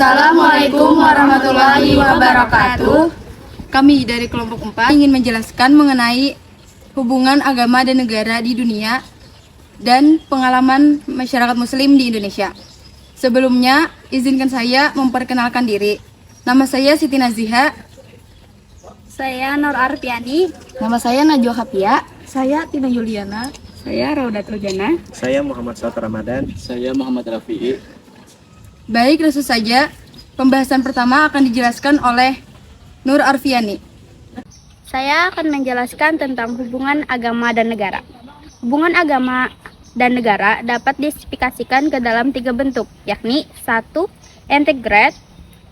Assalamualaikum warahmatullahi wabarakatuh. Kami dari kelompok 4 ingin menjelaskan mengenai hubungan agama dan negara di dunia dan pengalaman masyarakat muslim di Indonesia. Sebelumnya, izinkan saya memperkenalkan diri. Nama saya Siti Naziha. Saya Nur Arfiani. Nama saya Najwa Hapia. Saya Tina Yuliana. Saya Raudatul Jannah. Saya Muhammad Saud Ramadan. Saya Muhammad Rafi'i. Baik, langsung saja. Pembahasan pertama akan dijelaskan oleh Nur Arfiani. Saya akan menjelaskan tentang hubungan agama dan negara. Hubungan agama dan negara dapat dispesifikasikan ke dalam 3 bentuk, yakni 1. Integrat,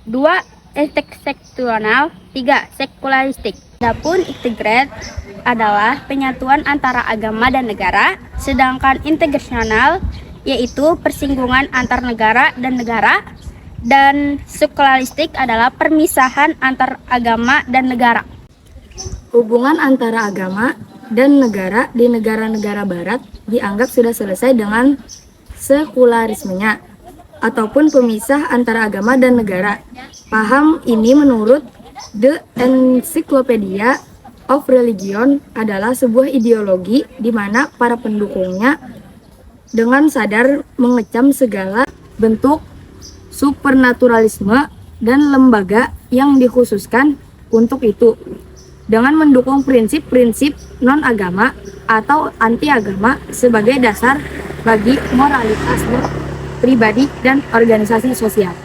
2. Interseksional, 3. Sekularistik. Adapun integrat adalah penyatuan antara agama dan negara, sedangkan integrasional yaitu persinggungan antar negara dan negara, dan sekularistik adalah permisahan antar agama dan negara. Hubungan antara agama dan negara di negara-negara barat dianggap sudah selesai dengan sekularismenya ataupun pemisah antara agama dan negara. Paham ini menurut The Encyclopedia of Religion adalah sebuah ideologi di mana para pendukungnya dengan sadar mengecam segala bentuk supernaturalisme dan lembaga yang dikhususkan untuk itu, dengan mendukung prinsip-prinsip non-agama atau anti-agama sebagai dasar bagi moralitas pribadi dan organisasi sosial.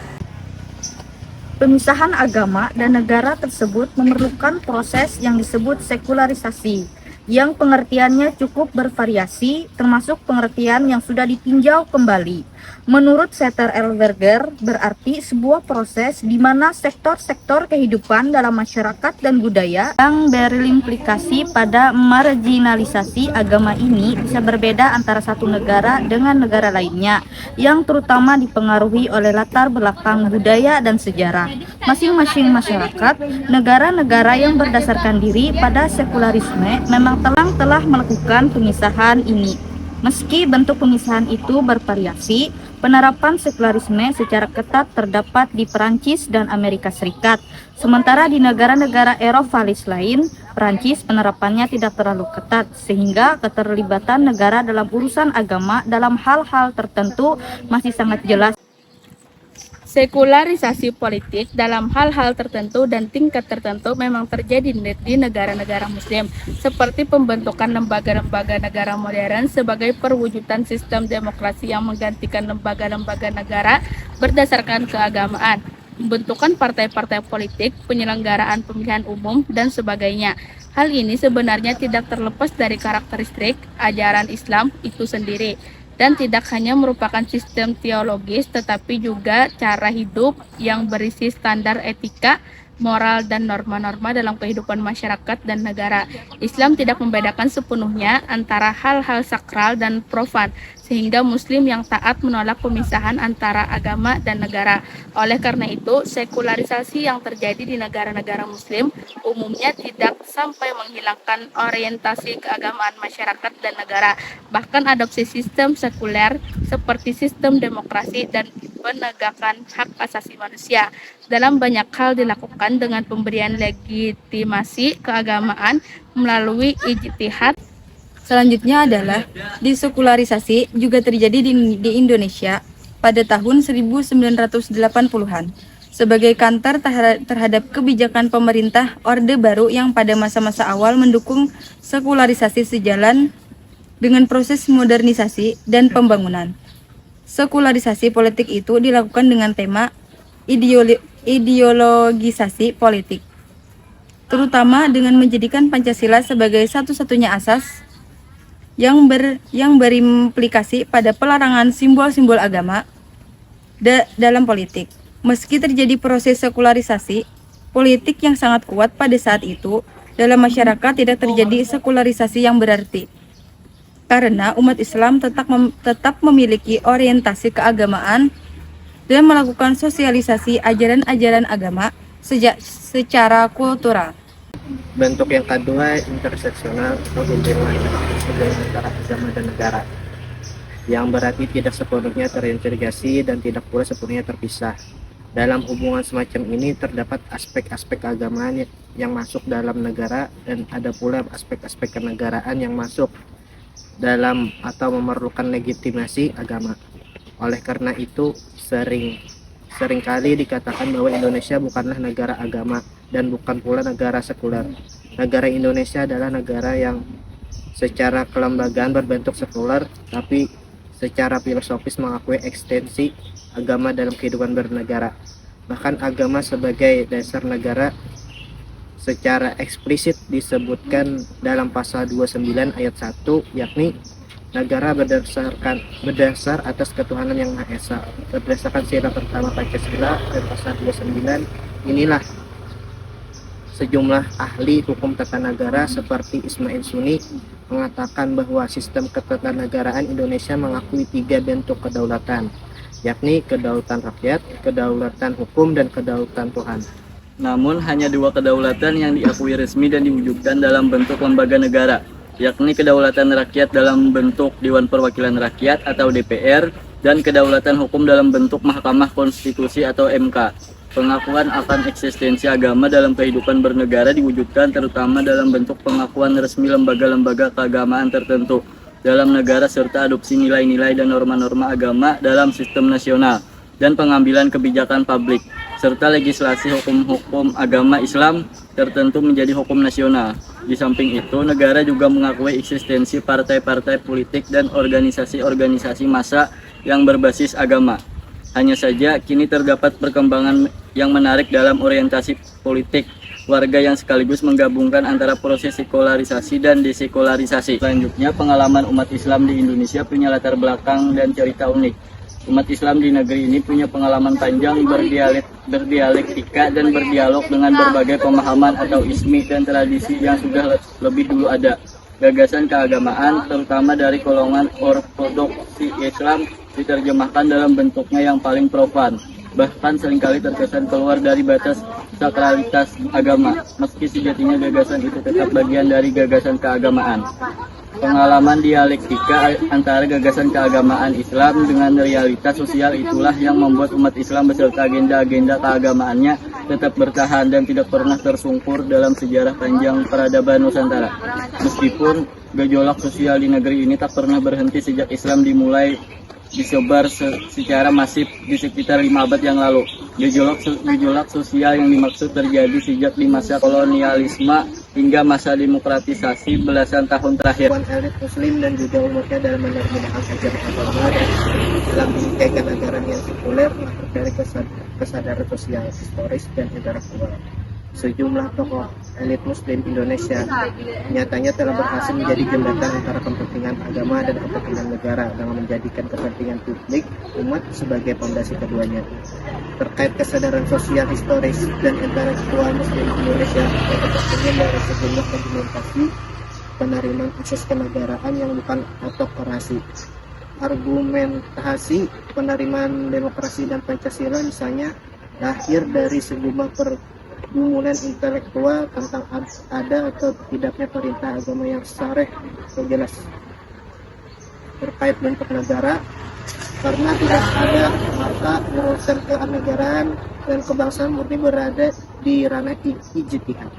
Pemisahan agama dan negara tersebut memerlukan proses yang disebut sekularisasi, yang pengertiannya cukup bervariasi, termasuk pengertian yang sudah ditinjau kembali. Menurut Setter Elberger, berarti sebuah proses di mana sektor-sektor kehidupan dalam masyarakat dan budaya yang berimplikasi pada marginalisasi agama ini bisa berbeda antara satu negara dengan negara lainnya, yang terutama dipengaruhi oleh latar belakang budaya dan sejarah. Masing-masing masyarakat, negara-negara yang berdasarkan diri pada sekularisme memang telah melakukan pemisahan ini. Meski bentuk pemisahan itu bervariasi, penerapan sekularisme secara ketat terdapat di Perancis dan Amerika Serikat. Sementara di negara-negara Eropalis lain, Perancis penerapannya tidak terlalu ketat, sehingga keterlibatan negara dalam urusan agama dalam hal-hal tertentu masih sangat jelas. Sekularisasi politik dalam hal-hal tertentu dan tingkat tertentu memang terjadi di negara-negara muslim, seperti pembentukan lembaga-lembaga negara modern sebagai perwujudan sistem demokrasi yang menggantikan lembaga-lembaga negara berdasarkan keagamaan, pembentukan partai-partai politik, penyelenggaraan pemilihan umum, dan sebagainya. Hal ini sebenarnya tidak terlepas dari karakteristik ajaran Islam itu sendiri, dan tidak hanya merupakan sistem teologis, tetapi juga cara hidup yang berisi standar etika, moral, dan norma-norma dalam kehidupan masyarakat dan negara. Islam tidak membedakan sepenuhnya antara hal-hal sakral dan profan, sehingga Muslim yang taat menolak pemisahan antara agama dan negara. Oleh karena itu, sekularisasi yang terjadi di negara-negara Muslim umumnya tidak sampai menghilangkan orientasi keagamaan masyarakat dan negara. Bahkan adopsi sistem sekuler seperti sistem demokrasi dan penegakan hak asasi manusia dalam banyak hal dilakukan dengan pemberian legitimasi keagamaan melalui ijtihad. Selanjutnya adalah desekularisasi juga terjadi di Indonesia pada tahun 1980-an sebagai counter terhadap kebijakan pemerintah Orde Baru yang pada masa-masa awal mendukung sekularisasi sejalan dengan proses modernisasi dan pembangunan. Sekularisasi politik itu dilakukan dengan tema ideologisasi politik, terutama dengan menjadikan Pancasila sebagai satu-satunya asas yang berimplikasi pada pelarangan simbol-simbol agama dalam politik. Meski terjadi proses sekularisasi politik yang sangat kuat pada saat itu, dalam masyarakat tidak terjadi sekularisasi yang berarti, karena umat Islam tetap memiliki orientasi keagamaan dan melakukan sosialisasi ajaran-ajaran agama secara kultural. Bentuk yang kedua, interseksional atau hubungan antara agama dan negara, yang berarti tidak sepenuhnya terintegrasi dan tidak pula sepenuhnya terpisah. Dalam hubungan semacam ini terdapat aspek-aspek keagamaan yang masuk dalam negara dan ada pula aspek-aspek kenegaraan yang masuk dalam atau memerlukan legitimasi agama. Oleh karena itu seringkali dikatakan bahwa Indonesia bukanlah negara agama dan bukan pula negara sekuler. Negara Indonesia adalah negara yang secara kelembagaan berbentuk sekuler, tapi secara filosofis mengakui eksistensi agama dalam kehidupan bernegara. Bahkan agama sebagai dasar negara secara eksplisit disebutkan dalam pasal 29 ayat 1, yakni negara berdasar atas ketuhanan yang Maha Esa. Berdasarkan sila pertama Pancasila dan pasal 29 inilah sejumlah ahli hukum tata negara seperti Ismail Suni mengatakan bahwa sistem ketatanegaraan Indonesia mengakui 3 bentuk kedaulatan, yakni kedaulatan rakyat, kedaulatan hukum, dan kedaulatan Tuhan. Namun hanya 2 kedaulatan yang diakui resmi dan diwujudkan dalam bentuk lembaga negara, yakni kedaulatan rakyat dalam bentuk Dewan Perwakilan Rakyat atau DPR dan kedaulatan hukum dalam bentuk Mahkamah Konstitusi atau MK. Pengakuan akan eksistensi agama dalam kehidupan bernegara diwujudkan terutama dalam bentuk pengakuan resmi lembaga-lembaga keagamaan tertentu dalam negara serta adopsi nilai-nilai dan norma-norma agama dalam sistem nasional dan pengambilan kebijakan publik serta legislasi hukum-hukum agama Islam tertentu menjadi hukum nasional. Di samping itu, negara juga mengakui eksistensi partai-partai politik dan organisasi-organisasi massa yang berbasis agama. Hanya saja, kini terdapat perkembangan yang menarik dalam orientasi politik warga yang sekaligus menggabungkan antara proses sekularisasi dan desekularisasi. Selanjutnya, pengalaman umat Islam di Indonesia punya latar belakang dan cerita unik. Umat Islam di negeri ini punya pengalaman panjang berdialektika dan berdialog dengan berbagai pemahaman atau ismi dan tradisi yang sudah lebih dulu ada. Gagasan keagamaan, terutama dari golongan ortodoksi Islam, diterjemahkan dalam bentuknya yang paling profan, bahkan seringkali terkesan keluar dari batas sakralitas agama, meski sejatinya gagasan itu tetap bagian dari gagasan keagamaan. Pengalaman dialektika antara gagasan keagamaan Islam dengan realitas sosial itulah yang membuat umat Islam beserta agenda-agenda keagamaannya tetap bertahan dan tidak pernah tersungkur dalam sejarah panjang peradaban Nusantara. Meskipun gejolak sosial di negeri ini tak pernah berhenti sejak Islam dimulai disebar secara masif di sekitar 5 abad yang lalu. Gejolak sosial yang dimaksud terjadi sejak di masa kolonialisme hingga masa demokratisasi belasan tahun terakhir. Elit muslim dan juga umatnya dalam menerjemahkan ajaran agama dan dalam meningkatkan ajaran yang sekuler dari kesadaran sosial, historis, dan intelektual. Sejumlah tokoh elit muslim Indonesia nyatanya telah berhasil menjadi jembatan antara kepentingan agama dan kepentingan negara dengan menjadikan kepentingan publik umat sebagai fondasi keduanya. Terkait kesadaran sosial, historis, dan intelektual muslim Indonesia dapat tercermin dari sejumlah argumentasi penerimaan asas kenegaraan yang bukan autokrasi. Argumentasi penerimaan demokrasi dan Pancasila misalnya lahir dari sejumlah pergumulan intelektual tentang ada atau tidaknya perintah agama yang sareh atau jelas terkait bentuk negara. Karena tidak ada, maka urusan kenegaraan dan kebangsaan murni berada di ranah ijtihad.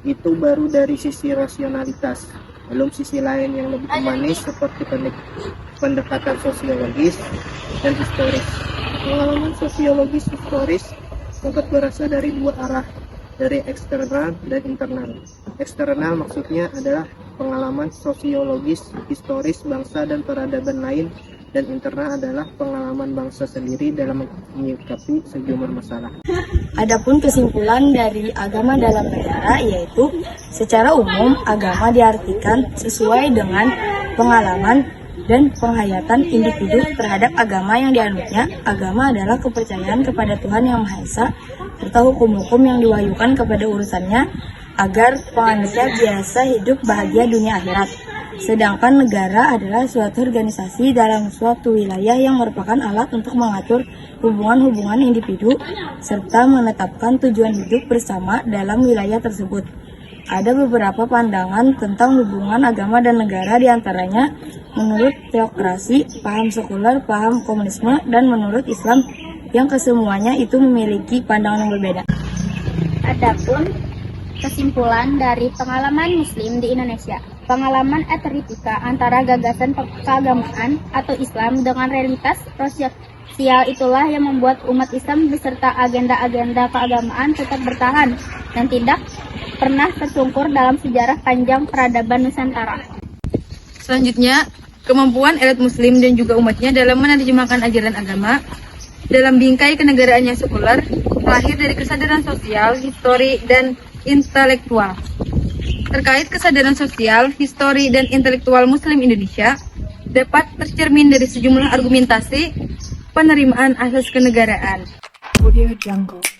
Itu baru dari sisi rasionalitas. Belum sisi lain yang lebih humanis seperti pendekatan sosiologis dan historis. Pengalaman sosiologis historis dapat berasal dari 2 arah, dari eksternal dan internal. Eksternal maksudnya adalah pengalaman sosiologis historis bangsa dan peradaban lain, dan internal adalah pengalaman bangsa sendiri dalam menyikapi sejumlah masalah. Adapun kesimpulan dari agama dalam negara yaitu secara umum agama diartikan sesuai dengan pengalaman dan penghayatan individu terhadap agama yang dianutnya. Agama adalah kepercayaan kepada Tuhan Yang Maha Esa serta hukum-hukum yang diwahyukan kepada urusannya agar penganutnya biasa hidup bahagia dunia akhirat. Sedangkan negara adalah suatu organisasi dalam suatu wilayah yang merupakan alat untuk mengatur hubungan-hubungan individu serta menetapkan tujuan hidup bersama dalam wilayah tersebut. Ada beberapa pandangan tentang hubungan agama dan negara, diantaranya menurut teokrasi, paham sekuler, paham komunisme, dan menurut Islam yang kesemuanya itu memiliki pandangan yang berbeda. Adapun kesimpulan dari pengalaman Muslim di Indonesia, pengalaman eteritika antara gagasan keagamaan atau Islam dengan realitas sosial itulah yang membuat umat Islam beserta agenda-agenda keagamaan tetap bertahan dan tidak pernah tersungkur dalam sejarah panjang peradaban Nusantara. Selanjutnya, kemampuan elit Muslim dan juga umatnya dalam menerjemahkan ajaran agama dalam bingkai kenegaraan yang sekuler lahir dari kesadaran sosial, histori, dan intelektual. Terkait kesadaran sosial, histori, dan intelektual Muslim Indonesia dapat tercermin dari sejumlah argumentasi penerimaan asas kenegaraan. Audio Jungle.